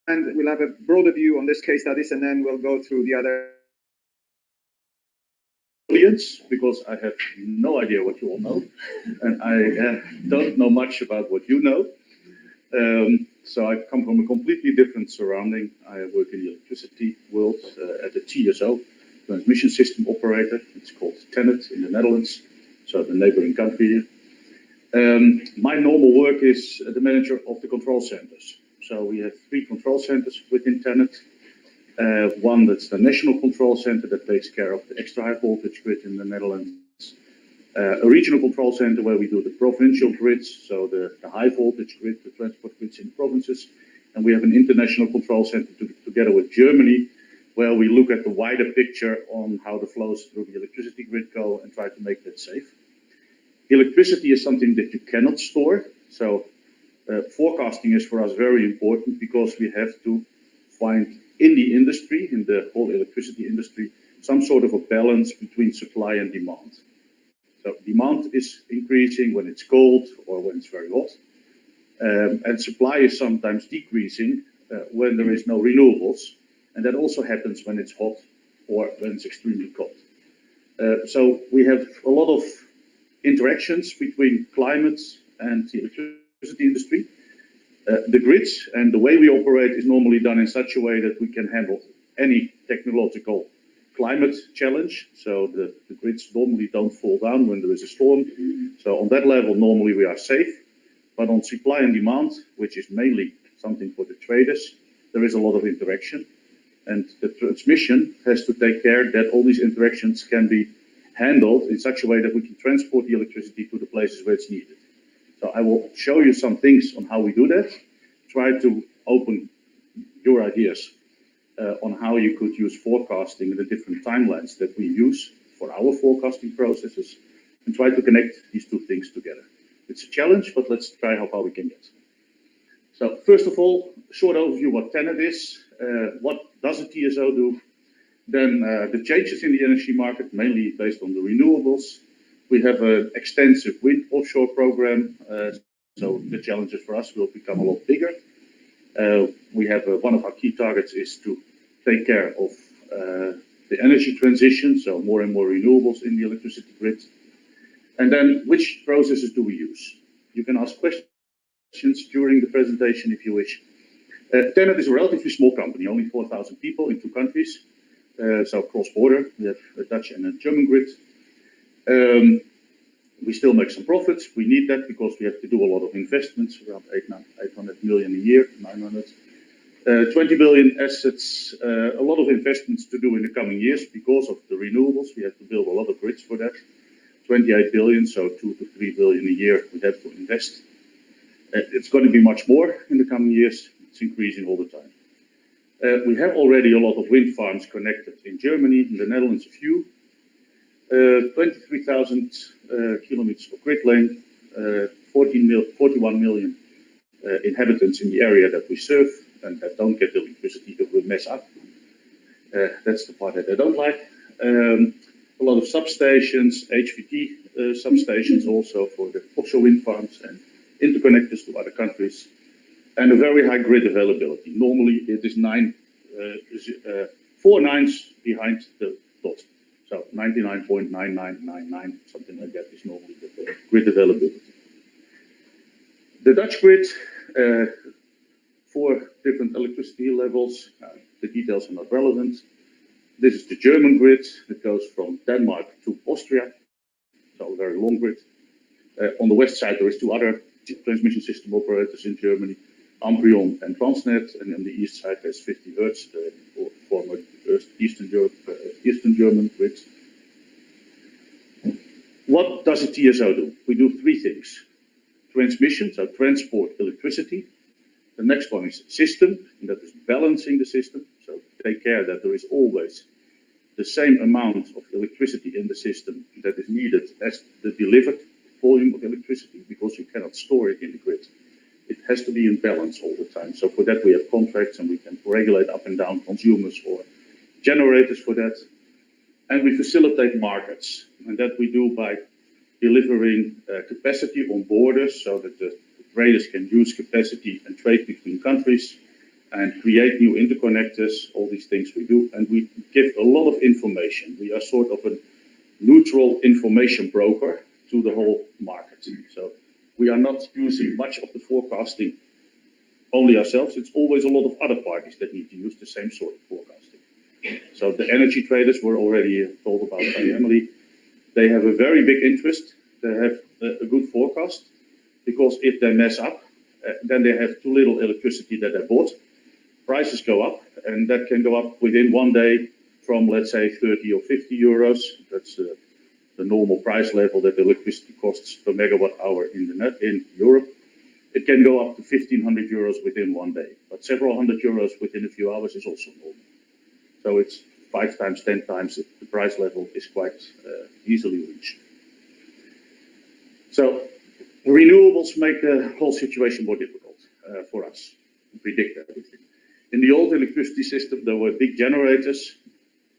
and we'll have a broader view on this case studies, and then we'll go through the other audience, because I have no idea what you all know, and I don't know much about what you know. So I come from a completely different surrounding. I work in the electricity world at the TSO, transmission system operator. It's called TenneT in the Netherlands, so the neighboring country. My normal work is the manager of the control centers. So we have 3 control centers within TenneT. One that's the national control center that takes care of the extra high voltage grid in the Netherlands. A regional control center where we do the provincial grids, so the high voltage grid, the transport grids in provinces. And we have an international control center together with Germany, where we look at the wider picture on how the flows through the electricity grid go and try to make that safe. Electricity is something that you cannot store, so forecasting is for us very important, because we have to find in the industry, in the whole electricity industry, some sort of a balance between supply and demand. So demand is increasing when it's cold or when it's very hot, and supply is sometimes decreasing when there is no renewables, and that also happens when it's hot or when it's extremely cold. So we have a lot of interactions between climate and the electricity industry. The grids and the way we operate is normally done in such a way that we can handle any technological climate challenge. So the grids normally don't fall down when there is a storm. So on that level, normally we are safe. But on supply and demand, which is mainly something for the traders, there is a lot of interaction. And the transmission has to take care that all these interactions can be handled in such a way that we can transport the electricity to the places where it's needed. So I will show you some things on how we do that, try to open your ideas on how you could use forecasting and the different timelines that we use for our forecasting processes, and try to connect these 2 things together. It's a challenge, but let's try how far we can get. So first of all, a short overview what TenneT is, what does a TSO do, then the changes in the energy market, mainly based on the renewables. We have an extensive wind offshore program, so the challenges for us will become a lot bigger. We have one of our key targets is to take care of the energy transition, so more and more renewables in the electricity grid. And then which processes do we use? You can ask questions during the presentation if you wish. TenneT is a relatively small company, only 4,000 people in 2 countries. So cross-border, we have a Dutch and a German grid. We still make some profits. We need that because we have to do a lot of investments, around 800 million a year, 900. 20 billion assets, a lot of investments to do in the coming years because of the renewables. We have to build a lot of grids for that. 28 billion, so 2 to 3 billion a year we have to invest. It's going to be much more in the coming years. It's increasing all the time. We have already a lot of wind farms connected in Germany, in the Netherlands a few. 23,000 kilometers of grid length, 41 million inhabitants in the area that we serve, and that don't get the electricity that will mess up. That's the part that I don't like. A lot of substations, HVT substations also for the offshore wind farms and interconnectors to other countries, and a very high grid availability. Normally it is 4 nines behind the dot. So 99.9999, something like that is normally the grid availability. The Dutch grid, 4 different electricity levels. The details are not relevant. This is the German grid that goes from Denmark to Austria, so a very long grid. On the west side, there is 2 other transmission system operators in Germany, Amprion and Transnet, and on the east side, there's 50 Hertz, the former Eastern German grid. What does a TSO do? We do 3 things. Transmission, so transport electricity. The next one is system, and that is balancing the system. So take care that there is always the same amount of electricity in the system that is needed as the delivered volume of electricity, because you cannot store it in the grid. It has to be in balance all the time. So for that we have contracts, and we can regulate up and down consumers or generators for that. And we facilitate markets, and that we do by delivering capacity on borders so that the traders can use capacity and trade between countries. and create new interconnectors, all these things we do, and we give a lot of information. We are sort of a neutral information broker to the whole market. So we are not using much of the forecasting only ourselves. It's always a lot of other parties that need to use the same sort of forecasting. So the energy traders were already told about by Emily. They have a very big interest. They have a good forecast, because if they mess up, then they have too little electricity that they bought. Prices go up, and that can go up within one day from, let's say, 30 or 50 euros. That's the normal price level that electricity costs per megawatt hour in the net in Europe. It can go up to 1,500 euros within one day, but several hundred euros within a few hours is also normal. So it's 5 times, 10 times the price level is quite easily reached. So renewables make the whole situation more difficult for us to predict everything. In the old electricity system, there were big generators,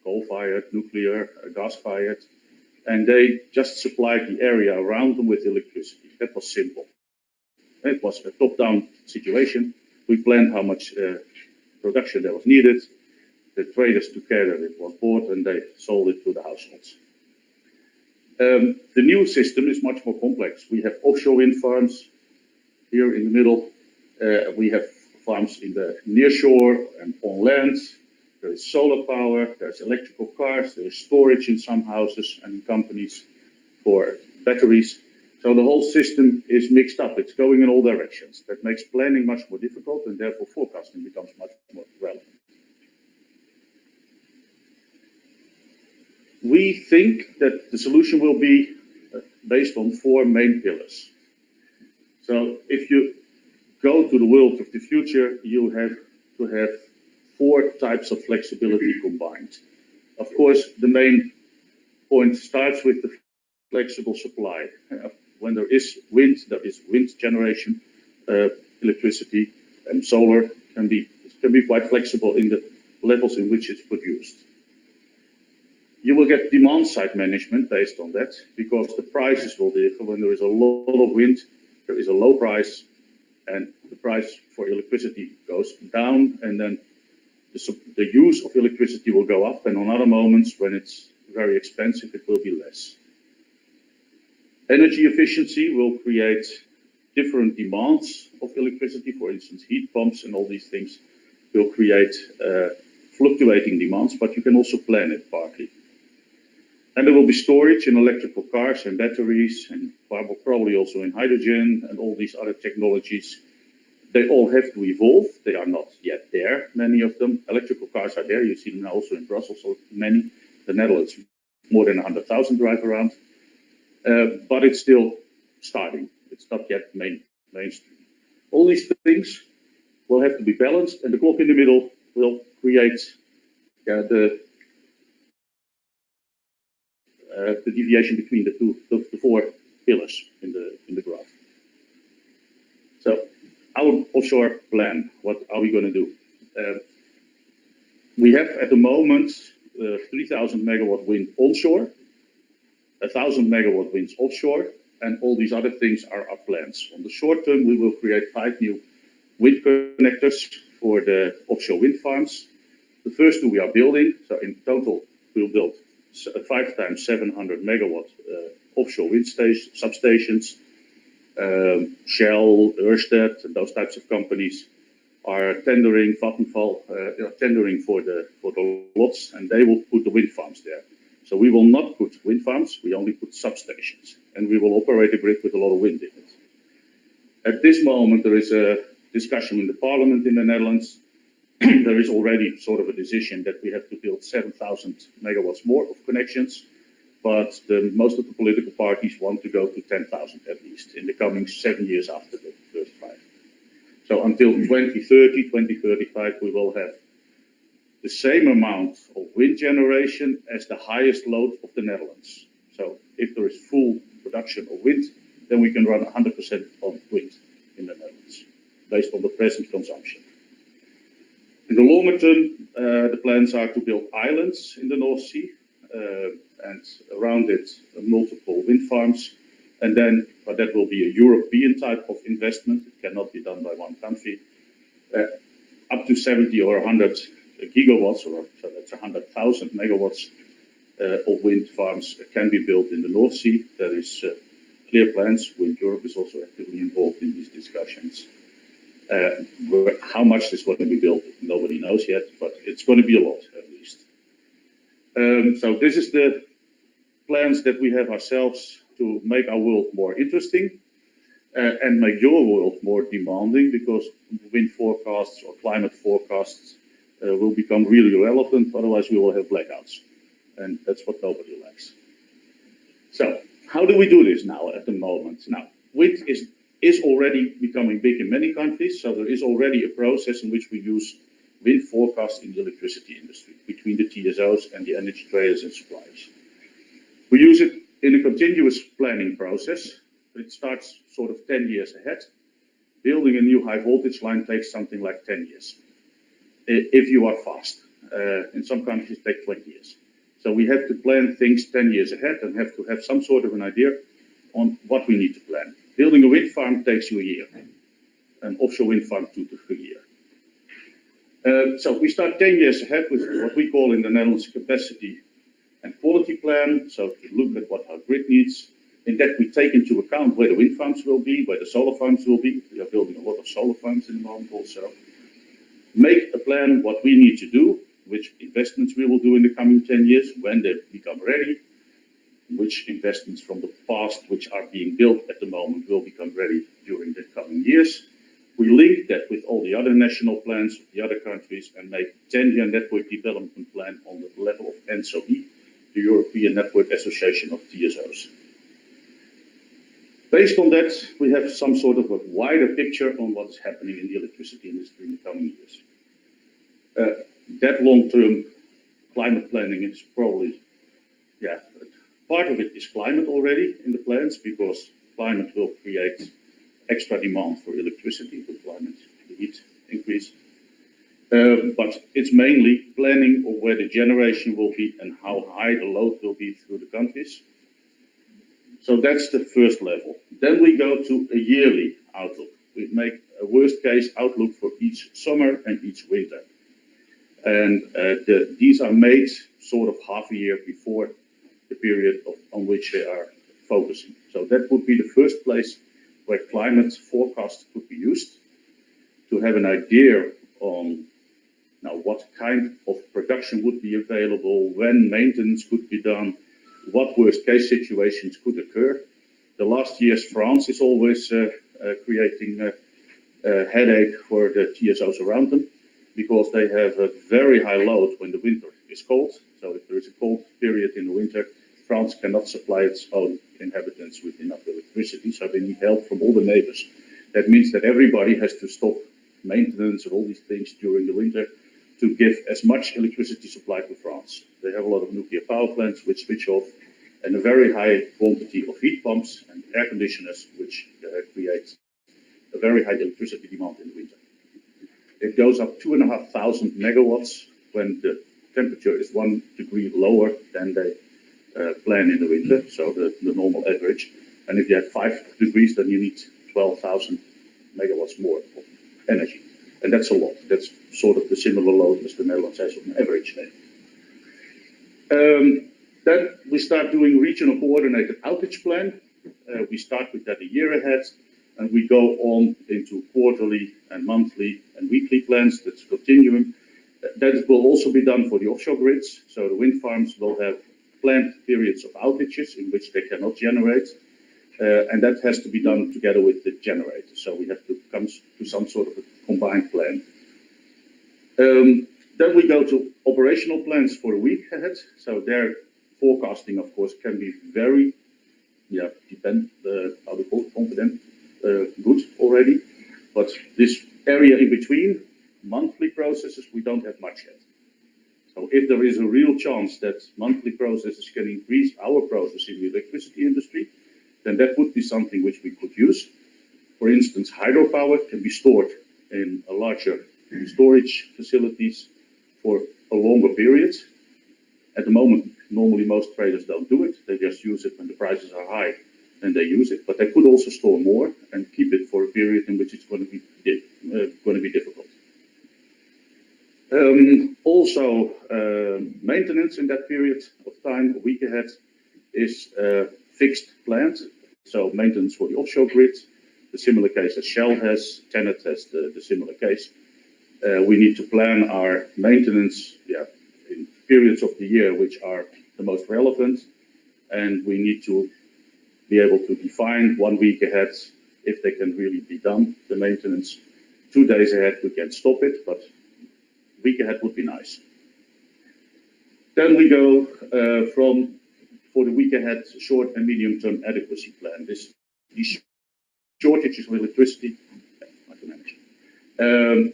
coal-fired, nuclear, gas-fired, and they just supplied the area around them with electricity. That was simple. It was a top-down situation. We planned how much production there was needed. The traders took care that it was bought, and they sold it to the households. The new system is much more complex. We have offshore wind farms here in the middle. We have farms in the near shore and on land. There is solar power, there's electrical cars, there is storage in some houses and in companies for batteries. So the whole system is mixed up. It's going in all directions. That makes planning much more difficult, and therefore forecasting becomes much more relevant. We think that the solution will be based on 4 main pillars. So if you go to the world of the future, you have to have 4 types of flexibility combined. Of course, the main point starts with the flexible supply. When there is wind generation, electricity, and solar can be quite flexible in the levels in which it's produced. You will get demand-side management based on that, because the prices will differ. When there is a lot of wind, there is a low price, and the price for electricity goes down, and then the use of electricity will go up, and on other moments, when it's very expensive, it will be less. Energy efficiency will create different demands of electricity. For instance, heat pumps and all these things will create fluctuating demands, but you can also plan it partly. And there will be storage in electrical cars and batteries, and probably also in hydrogen and all these other technologies. They all have to evolve. They are not yet there, many of them. Electrical cars are there. You see them now also in Brussels, so many. The Netherlands, more than 100,000 drive around. But it's still starting. It's not yet mainstream. All these things will have to be balanced, and the clock in the middle will create the deviation between the 4 pillars in the graph. So our offshore plan, what are we going to do? We have at the moment 3,000 megawatt wind onshore, 1,000 megawatt winds offshore, and all these other things are our plans. On the short term, we will create 5 new wind connectors for the offshore wind farms. The first 2 we are building, so in total we'll build 5 times 700 megawatt offshore wind substations. Shell, Ørsted, and those types of companies are tendering, Vattenfall, tendering for the lots, and they will put the wind farms there. So we will not put wind farms, we only put substations, and we will operate a grid with a lot of wind in it. At this moment, there is a discussion in the parliament in the Netherlands. There is already sort of a decision that we have to build 7,000 megawatts more of connections, but most of the political parties want to go to 10,000 at least in the coming 7 years after the first 5. So until 2030, 2035, we will have the same amount of wind generation as the highest load of the Netherlands. So if there is full production of wind, then we can run 100% on wind in the Netherlands, based on the present consumption. In the longer term, the plans are to build islands in the North Sea, and around it multiple wind farms, and then, but that will be a European type of investment. It cannot be done by one country. up to 70 or 100 gigawatts, or so that's 100,000 megawatts of wind farms can be built in the North Sea. There is clear plans. Wind Europe is also actively involved in these discussions. How much is going to be built, nobody knows yet, but it's going to be a lot at least. So this is the plans that we have ourselves to make our world more interesting and make your world more demanding, because wind forecasts or climate forecasts will become really relevant. Otherwise, we will have blackouts, and that's what nobody likes. So how do we do this now at the moment? Now, wind is already becoming big in many countries, so there is already a process in which we use wind forecasts in the electricity industry between the TSOs and the energy traders and suppliers. We use it in a continuous planning process. It starts sort of 10 years ahead. Building a new high voltage line takes something like 10 years, if you are fast. In some countries, it takes 20 years. So we have to plan things 10 years ahead and have to have some sort of an idea on what we need to plan. Building a wind farm takes you a year, an offshore wind farm 2 to 3 years. So we start 10 years ahead with what we call in the Netherlands capacity and quality plan. So to look at what our grid needs. In that we take into account where the wind farms will be, where the solar farms will be. We are building a lot of solar farms in the moment also. Make a plan what we need to do, which investments we will do in the coming 10 years, when they become ready, which investments from the past which are being built at the moment will become ready during the coming years. We link that with all the other national plans of the other countries and make a 10-year network development plan on the level of NSOE, the European Network Association of TSOs. Based on that, we have some sort of a wider picture on what is happening in the electricity industry in the coming years. That long-term climate planning is probably, part of it is climate already in the plans, because climate will create extra demand for electricity with climate heat increase. But it's mainly planning of where the generation will be and how high the load will be through the countries. So that's the first level. Then we go to a yearly outlook. We make a worst case outlook for each summer and each winter. And these are made sort of half a year before the period on which they are focusing. So that would be the first place where climate forecasts could be used to have an idea on now what kind of production would be available, when maintenance could be done, what worst case situations could occur. The last years France is always creating a headache for the TSOs around them, because they have a very high load when the winter is cold. So if there is a cold period in the winter, France cannot supply its own inhabitants with enough electricity, so they need help from all the neighbors. That means that everybody has to stop maintenance and all these things during the winter to give as much electricity supply to France. They have a lot of nuclear power plants which switch off, and a very high quantity of heat pumps and air conditioners, which create a very high electricity demand in the winter. It goes up 2,500 megawatts when the temperature is 1 degree lower than they plan in the winter, so the normal average. And if you have 5 degrees, then you need 12,000 megawatts more of energy. And that's a lot. That's sort of the similar load as the Netherlands has on average. Then we start doing regional coordinated outage plan. We start with that a year ahead, and we go on into quarterly and monthly and weekly plans. That's continuing. That will also be done for the offshore grids. So the wind farms will have planned periods of outages in which they cannot generate. And that has to be done together with the generator. So we have to come to some sort of a combined plan. Then we go to operational plans for a week ahead. So their forecasting, of course, can be very, confident, good already. But this area in between, monthly processes, we don't have much yet. So if there is a real chance that monthly processes can increase our process in the electricity industry, then that would be something which we could use. For instance, hydropower can be stored in a larger storage facilities for a longer period. At the moment, normally most traders don't do it. They just use it when the prices are high, and they use it. But they could also store more and keep it for a period in which it's going to be difficult. Also, maintenance in that period of time, a week ahead, is fixed planned. So maintenance for the offshore grid, the similar case as Shell has, TenneT has the similar case. We need to plan our maintenance in periods of the year which are the most relevant, and we need to be able to define 1 week ahead if they can really be done, the maintenance. 2 days ahead we can stop it, but a week ahead would be nice. Then we go for the week ahead, short and medium term adequacy plan. These shortages of electricity, I can manage.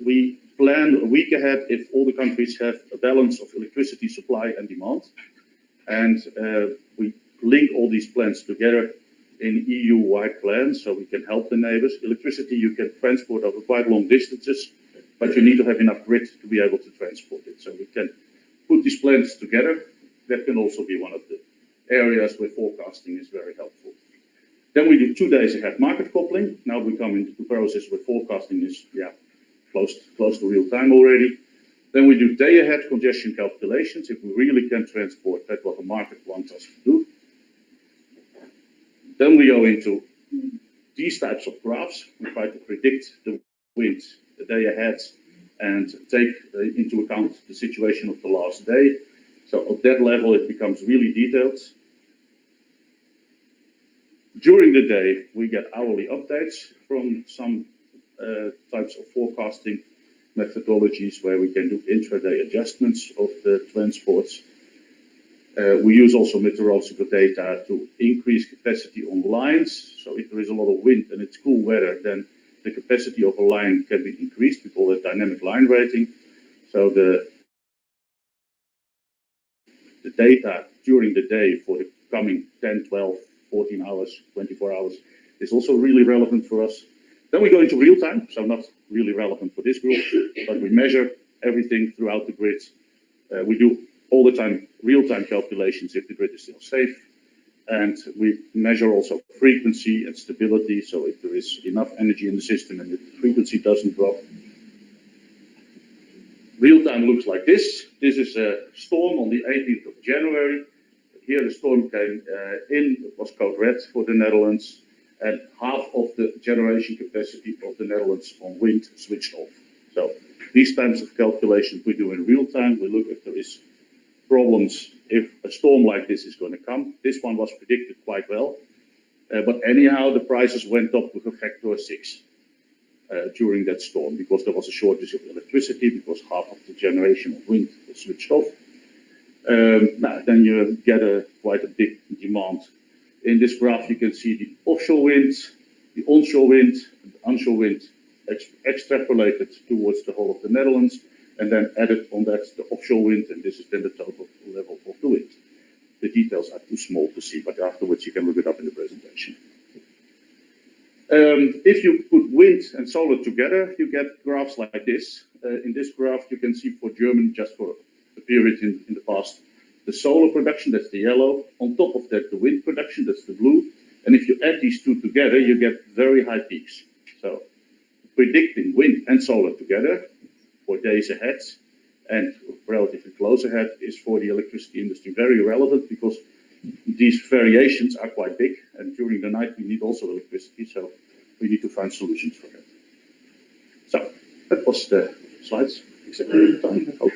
We plan a week ahead if all the countries have a balance of electricity supply and demand. And we link all these plans together in EU-wide plans so we can help the neighbors. Electricity you can transport over quite long distances, but you need to have enough grid to be able to transport it. So we can put these plans together. That can also be one of the areas where forecasting is very helpful. Then we do 2 days ahead market coupling. Now we come into the process where forecasting is close to real time already. Then we do day ahead congestion calculations. If we really can transport, that's what the market wants us to do. Then we go into these types of graphs. We try to predict the wind the day ahead and take into account the situation of the last day. So at that level, it becomes really detailed. During the day, we get hourly updates from some types of forecasting methodologies where we can do intraday adjustments of the transports. We use also meteorological data to increase capacity on lines. So if there is a lot of wind and it's cool weather, then the capacity of a line can be increased. We call it dynamic line rating. So the data during the day for the coming 10, 12, 14 hours, 24 hours is also really relevant for us. Then we go into real time, so not really relevant for this group, but we measure everything throughout the grid. We do all the time real-time calculations if the grid is still safe. And we measure also frequency and stability, so if there is enough energy in the system and the frequency doesn't drop. Real time looks like this. This is a storm on the 18th of January. Here the storm came in, it was code red for the Netherlands, and half of the generation capacity of the Netherlands on wind switched off. So these types of calculations we do in real time. We look if there is problems if a storm like this is going to come. This one was predicted quite well, but anyhow the prices went up with a factor of 6 during that storm because there was a shortage of electricity because half of the generation of wind was switched off. Then you get quite a big demand. In this graph you can see the offshore wind, the onshore wind, and the onshore wind extrapolated towards the whole of the Netherlands, and then added on that the offshore wind, and this is then the total level of the wind. The details are too small to see, but afterwards you can look it up in the presentation. If you put wind and solar together, you get graphs like this. In this graph you can see for Germany, just for a period in the past, the solar production, that's the yellow. On top of that, the wind production, that's the blue. And if you add these two together, you get very high peaks. So predicting wind and solar together for days ahead and relatively close ahead is for the electricity industry very relevant because these variations are quite big, and during the night we need also electricity, so we need to find solutions for that. So that was the slides. Exactly the time, I hope.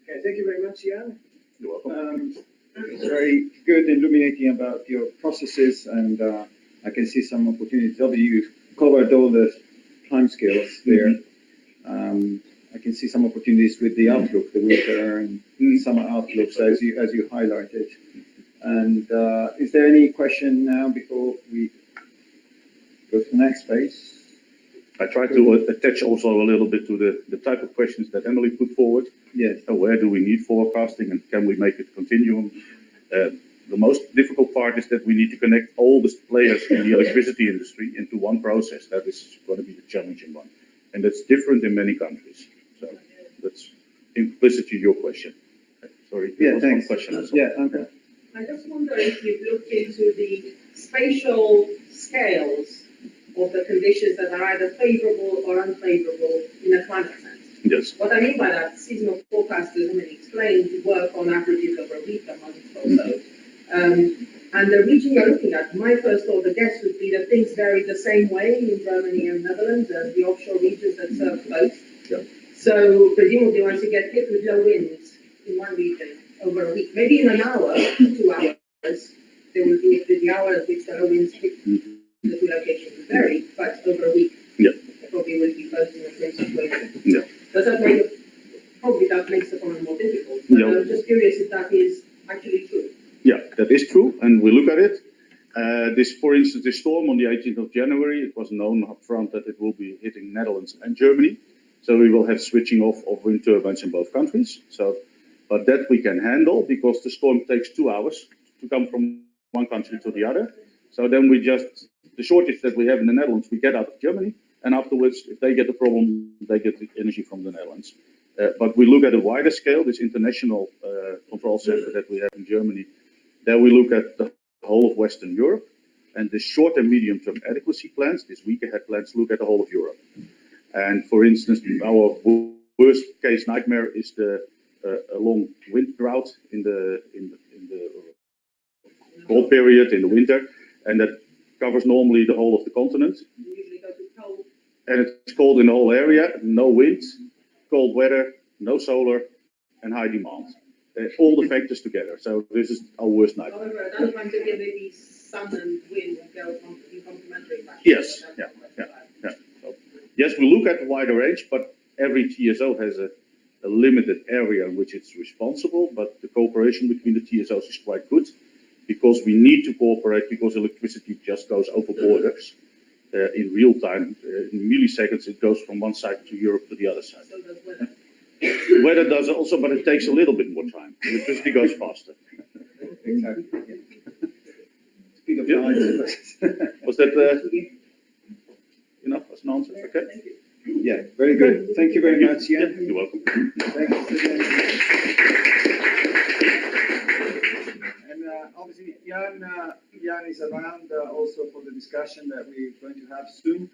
Okay, thank you very much, Jan. You're welcome. It's very good illuminating about your processes, and I can see some opportunities. Obviously, you've covered all the timescales there. I can see some opportunities with the outlook, the winter and summer outlooks, as you highlighted. And is there any question now before we go to the next phase? I try to attach also a little bit to the type of questions that Emily put forward. Yes. Where do we need forecasting and can we make it continuum? The most difficult part is that we need to connect all the players in the electricity industry into one process. That is going to be the challenging one. And that's different in many countries. So that's implicit to your question. Sorry, yeah, thanks. One question. Yeah, okay. I just wonder if you've looked into the spatial scales of the conditions that are either favorable or unfavorable in a climate sense. Yes. What I mean by that, seasonal forecasters, explain, work on averages over a week, a month or so. And the region you're looking at, my first order guess would be that things vary the same way in Germany and Netherlands as the offshore regions that serve both. Yeah. So presumably once you get hit with low winds in one region over a week, maybe in an hour, 2 hours, there will be the hour at which the low winds hit the two locations will vary, but over a week, there probably will be both in the same situation. Yeah. Does that make it, probably that makes the problem more difficult, but I'm just curious if that is actually true. Yeah, that is true, and we look at it. For instance, this storm on the 18th of January, it was known up front that it will be hitting Netherlands and Germany. So we will have switching off of wind turbines in both countries. But that we can handle because the storm takes 2 hours to come from one country to the other. So then the shortage that we have in the Netherlands, we get out of Germany. And afterwards, if they get the problem, they get the energy from the Netherlands. But we look at a wider scale, this international control center that we have in Germany. There we look at the whole of Western Europe, and the short and medium term adequacy plans, these week ahead plans, look at the whole of Europe. And for instance, our worst case nightmare is a long wind drought in the cold period in the winter, and that covers normally the whole of the continent. And it's cold in the whole area, no wind, cold weather, no solar, and high demand. All the factors together. So this is our worst nightmare. However, at that time, there may be sun and wind go in complementary fashion. Yes, yeah. So, yes, we look at the wider range, but every TSO has a limited area in which it's responsible, but the cooperation between the TSOs is quite good because we need to cooperate because electricity just goes over borders in real time. In milliseconds, it goes from one side to Europe to the other side. So does weather. Weather does also, but it takes a little bit more time. Electricity goes faster. Exactly. Speed of light. Was that enough as an answer? Okay. Yeah, very good. Thank you very much, Jan. You're welcome. Thanks again. And obviously, Jan is around also for the discussion that we're going to have soon.